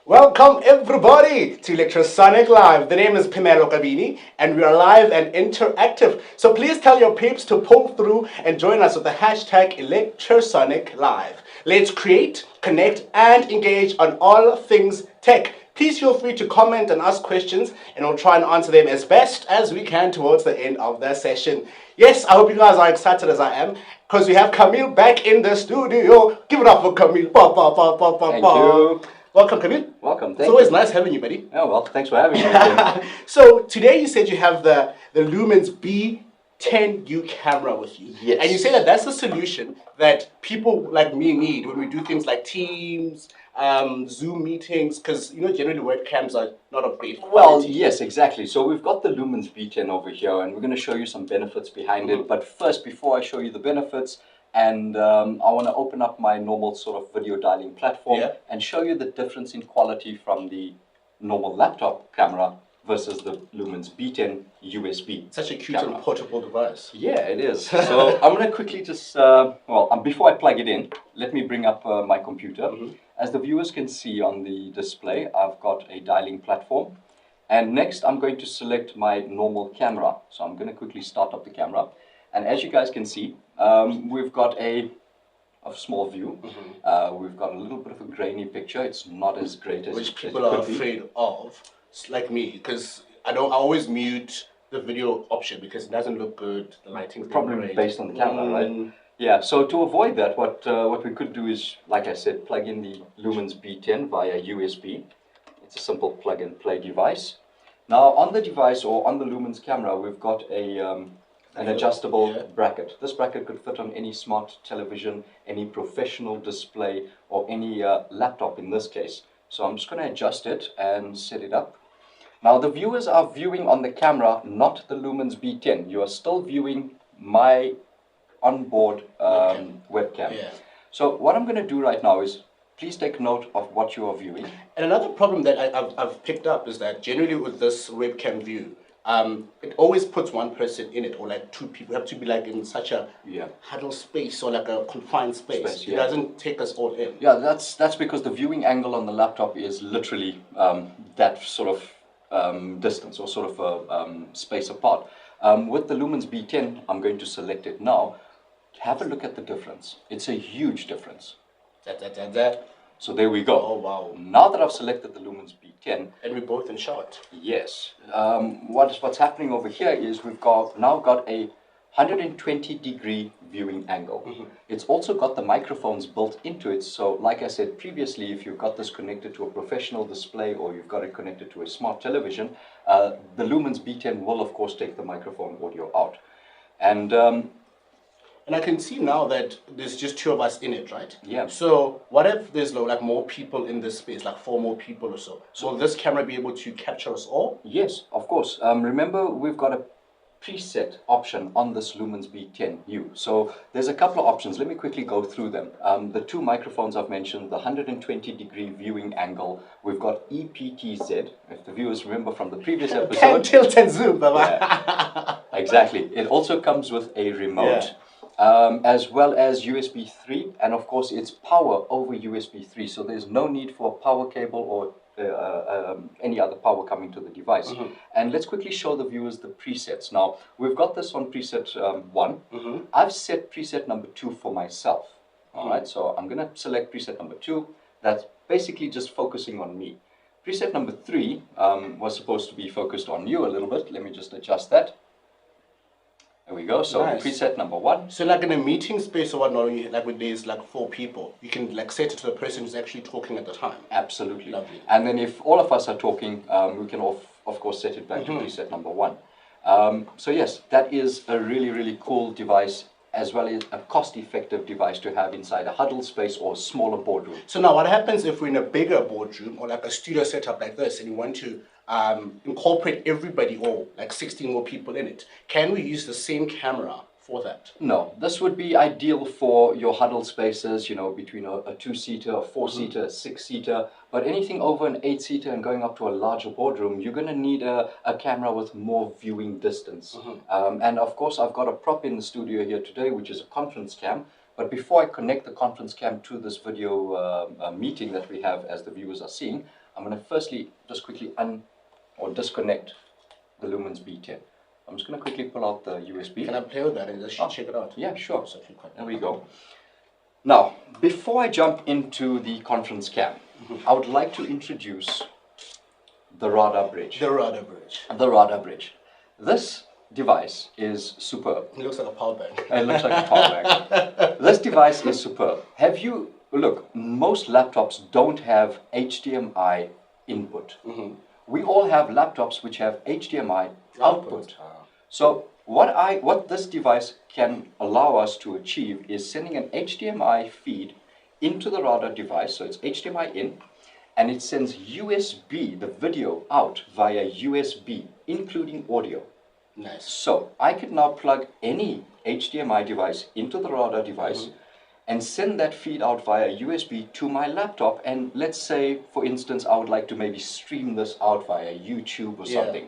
Welcome everybody to Electrosonic Live. The name is Pimelo Kabini and we are live and interactive. So please tell your peeps to pull through and join us with the hashtag Electrosonic Live. Let's create, connect and engage on all things tech. Please feel free to comment and ask questions and we'll try and answer them as best as we can towards the end of the session. Yes, I hope you guys are excited as I am because we have Camille back in the studio. Give it up for Camille. Thank you. Welcome, Camille. Welcome. It's always nice having you, buddy. Oh, well, thanks for having me again. So today you said you have the Lumens B10U camera with you. Yes. And you say that that's the solution that people like me need when we do things like Teams, Zoom meetings, because generally webcams are not of great quality. Well, yes, exactly. So we've got the Lumens B10 over here, and we're going to show you some benefits behind it. But first, before I show you the benefits, and I want to open up my normal sort of video dialing platform and show you the difference in quality from the normal laptop camera versus the Lumens B10 USB. Such a cute and portable device. Yeah, it is. So I'm going to quickly just, before I plug it in, let me bring up my computer. As the viewers can see on the display, I've got a dialing platform. And next, I'm going to select my normal camera. So I'm going to quickly start up the camera. And as you guys can see, we've got a small view. We've got a little bit of a grainy picture. It's not as great as which people are afraid of, like me, because I always mute the video option because it doesn't look good. The lighting probably based on the camera, right? Yeah. So to avoid that, what we could do is, like I said, plug in the Lumens B10 via USB. It's a simple plug and play device. Now on the device or on the Lumens camera, we've got an adjustable bracket. This bracket could fit on any smart television, any professional display, or any laptop in this case. So I'm just going to adjust it and set it up. Now the viewers are viewing on the camera, not the Lumens B10. You are still viewing my onboard webcam. So what I'm going to do right now is, please take note of what you are viewing. And another problem that I've picked up is that generally with this webcam view, it always puts one person in it, or like two people. Have to be like in such a huddle space or like a confined space. It doesn't take us all in. Yeah, that's because the viewing angle on the laptop is literally that sort of distance or sort of space apart. With the Lumens B10, I'm going to select it now. Have a look at the difference. It's a huge difference. So there we go. Oh wow! Now that I've selected the Lumens B10, and we're both in shot. Yes. What's happening over here is we've now got a 120-degree viewing angle. It's also got the microphones built into it. So, like I said previously, if you've got this connected to a professional display or you've got it connected to a smart television, the Lumens B10 will, of course, take the microphone audio out. And I can see now that there's just two of us in it, right? Yeah. So what if there's like more people in this space, like 4 more people or so? So will this camera be able to capture us all? Yes, of course. Remember, we've got a preset option on this Lumens B10U. So there's a couple of options. Let me quickly go through them. The 2 microphones I've mentioned, the 120-degree viewing angle. We've got EPTZ. If the viewers remember from the previous episode. Can tilt and zoom, exactly. It also comes with a remote. As well as USB 3, and of course it's power over USB 3, so there's no need for a power cable or any other power coming to the device. And let's quickly show the viewers the presets. Now we've got this on preset 1. I've set preset number 2 for myself. Alright, so I'm going to select preset number 2. That's basically just focusing on me. Preset number 3 was supposed to be focused on you a little bit. Let me just adjust that. There we go. So preset number 1. So like in a meeting space or whatnot, like when there's like 4 people, you can like set it to the person who's actually talking at the time. Absolutely. Lovely. And then if all of us are talking, we can of course set it back to preset number 1. So yes, that is a really, really cool device, as well as a cost-effective device to have inside a huddle space or a smaller boardroom. So now what happens if we're in a bigger boardroom or like a studio setup like this and you want to incorporate everybody or like 16 more people in it? Can we use the same camera for that? No, this would be ideal for your huddle spaces, between a 2-seater, a 4-seater, a 6-seater, but anything over an 8-seater and going up to a larger boardroom, you're going to need a camera with more viewing distance. And of course, I've got a prop in the studio here today, which is a conference cam. But before I connect the conference cam to this video meeting that we have, as the viewers are seeing, I'm going to firstly just quickly disconnect the Lumens B10. I'm just going to quickly pull out the USB. Can I play with that and just check it out? Yeah, sure. There we go. Now, before I jump into the conference cam, I would like to introduce the RADA bridge. The RADA bridge. The RADA bridge. This device is superb. It looks like a power bank. It looks like a power bank. This device is superb. Look, most laptops don't have HDMI input. We all have laptops which have HDMI output. So what this device can allow us to achieve is sending an HDMI feed into the RADA device, so it's HDMI in, and it sends USB, the video, out via USB, including audio. Nice. So I could now plug any HDMI device into the RADA device and send that feed out via USB to my laptop. And let's say, for instance, I would like to maybe stream this out via YouTube or something.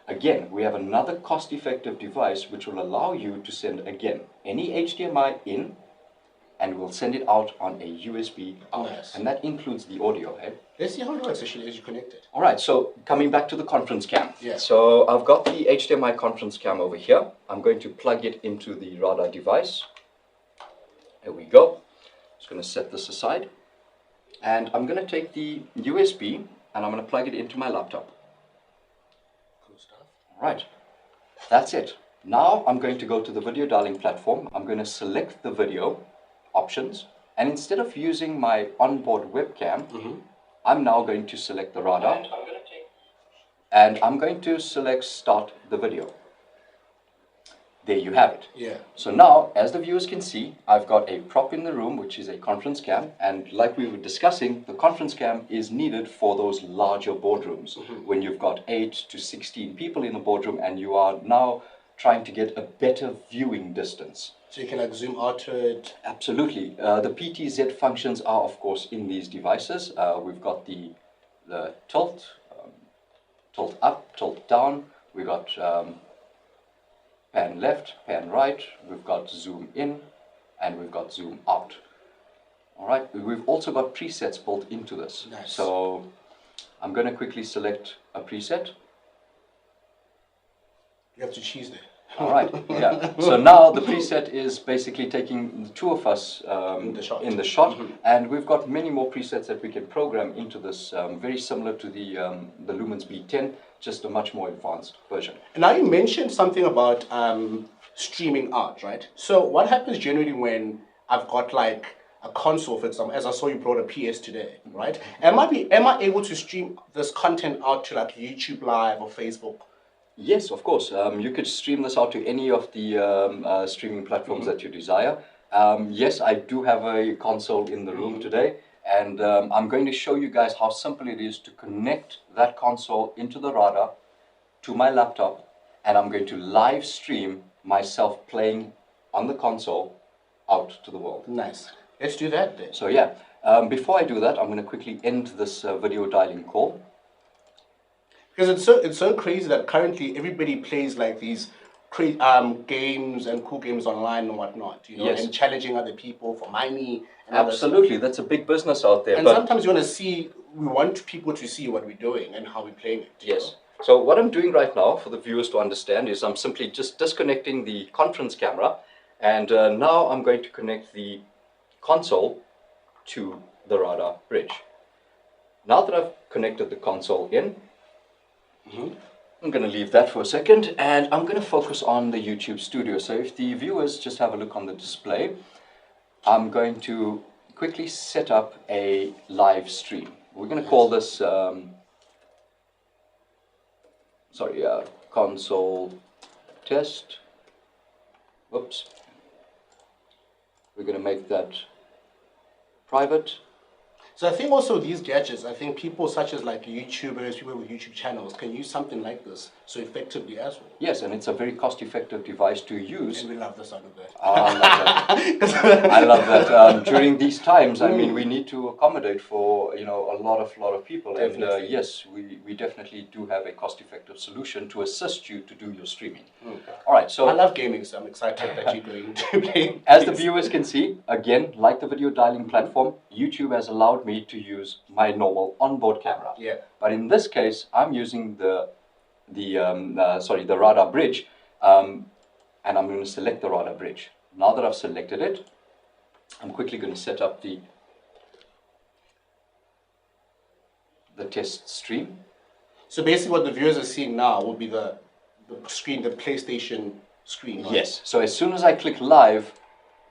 Again, we have another cost-effective device which will allow you to send, again, any HDMI in, and we'll send it out on a USB out. Nice. And that includes the audio, hey? Let's see how it works actually as you connect it. All right, so coming back to the conference cam. Yeah. So I've got the HDMI conference cam over here. I'm going to plug it into the RADA device. There we go. Just going to set this aside. And I'm going to take the USB and I'm going to plug it into my laptop. Cool stuff. All right, that's it. Now I'm going to go to the video dialing platform. I'm going to select the video options. And instead of using my onboard webcam, I'm now going to select the RADA. And I'm going to select start the video. There you have it. Yeah. So now, as the viewers can see, I've got a prop in the room, which is a conference cam. And like we were discussing, the conference cam is needed for those larger boardrooms. When you've got 8 to 16 people in the boardroom and you are now trying to get a better viewing distance. So you can like zoom out to it. Absolutely. The PTZ functions are, of course, in these devices. We've got the tilt, tilt up, tilt down. We've got pan left, pan right. We've got zoom in, and we've got zoom out. All right. We've also got presets built into this. Nice. So I'm going to quickly select a preset. You have to choose there. All right, yeah. So now the preset is basically taking the two of us in the shot, and we've got many more presets that we can program into this, very similar to the Lumens B10, just a much more advanced version. And now you mentioned something about streaming out, right? So what happens generally when I've got like a console, for example, as I saw you brought a PS today, right? Am I able to stream this content out to like YouTube Live or Facebook? Yes, of course. You could stream this out to any of the streaming platforms that you desire. Yes, I do have a console in the room today, and I'm going to show you guys how simple it is to connect that console into the RADA to my laptop, and I'm going to live stream myself playing on the console out to the world. Nice. Let's do that then. So yeah, before I do that, I'm going to quickly end this video dialing call. Because it's so crazy that currently everybody plays like these games and cool games online and whatnot, you know, Yes. and challenging other people for money. And Absolutely, that's a big business out there. and but sometimes we want people to see what we're doing and how we're playing it. you Yes. know? So what I'm doing right now for the viewers to understand is I'm simply just disconnecting the conference camera, and now I'm going to connect the console to the RADA bridge. Now that I've connected the console in, I'm going to leave that for a second, and I'm going to focus on the YouTube studio. So if the viewers just have a look on the display, I'm going to quickly set up a live stream. We're going to call this console test. Whoops. We're going to make that private. So I think also these gadgets, I think people such as like YouTubers, people with YouTube channels can use something like this so effectively as well. Yes, and it's a very cost-effective device to use. And we love the sound of that. I love that. I love that. During these times, I mean, we need to accommodate for a lot of people. Definitely. And yes, we definitely do have a cost-effective solution to assist you to do your streaming. All right, so I love gaming, so I'm excited that you're going to play. as the viewers can see, again, like the video dialing platform, YouTube has allowed allowed me to use my normal onboard camera. Yeah. But in this case, I'm using the RADA bridge, and I'm going to select the RADA bridge. Now that I've selected it, I'm quickly going to set up the test stream. So basically what the viewers are seeing now will be the screen, the PlayStation screen, right? Yes. So as soon as I click live,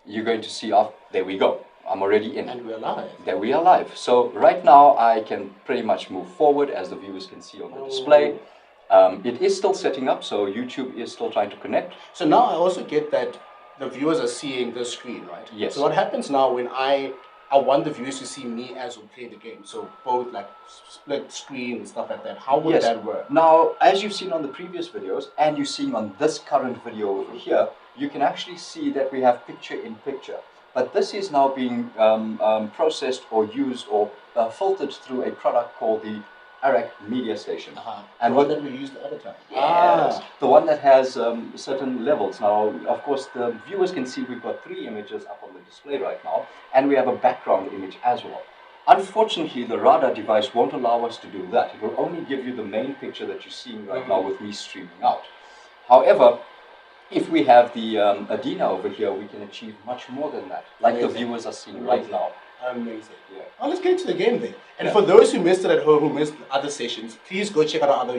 you're going to see, there we go. I'm already in. And we're live. There we are live. So right now I can pretty much move forward, as the viewers can see on the display. It is still setting up, so YouTube is still trying to connect. So now I also get that the viewers are seeing the screen, right? Yes. So what happens now when I want the viewers to see me as we play the game? So both like split screen and stuff like that. How would that work? Now, as you've seen on the previous videos, and you're seeing on this current video over here, you can actually see that we have picture-in-picture. But this is now being processed or used or filtered through a product called the RADA Media Station. And what that we used the other time. Yes, the one that has certain levels. Now, of course, the viewers can see we've got 3 images up on the display right now, and we have a background image as well. Unfortunately, the RADA device won't allow us to do that. It will only give you the main picture that you're seeing right now with me streaming out. However, if we have the Adina over here, we can achieve much more than that, like the viewers are seeing right now. Amazing. Yeah. Oh, let's get into the game then. And for those who missed it at home, who missed other sessions, please go check out our other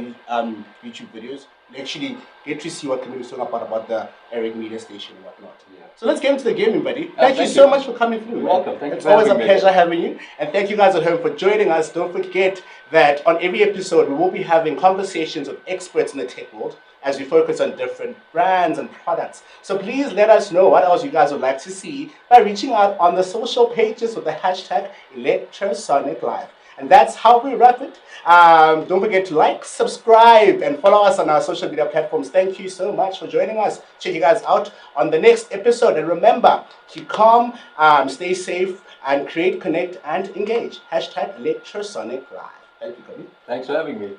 YouTube videos. You actually get to see what Camille was talking about the RADA Media Station and whatnot. Yeah. So let's get into the game, buddy. Thank you so much for coming through. You're welcome. Thank you. It's always a pleasure having you. And thank you guys at home for joining us. Don't forget that on every episode, we will be having conversations with experts in the tech world as we focus on different brands and products. So please let us know what else you guys would like to see by reaching out on the social pages with the hashtag Electrosonic Live. And that's how we wrap it. Don't forget to like, subscribe, and follow us on our social media platforms. Thank you so much for joining us. Check you guys out on the next episode. And remember, keep calm, stay safe, and create, connect, and engage. Hashtag Electrosonic Live. Thank you, Cody. Thanks for having me.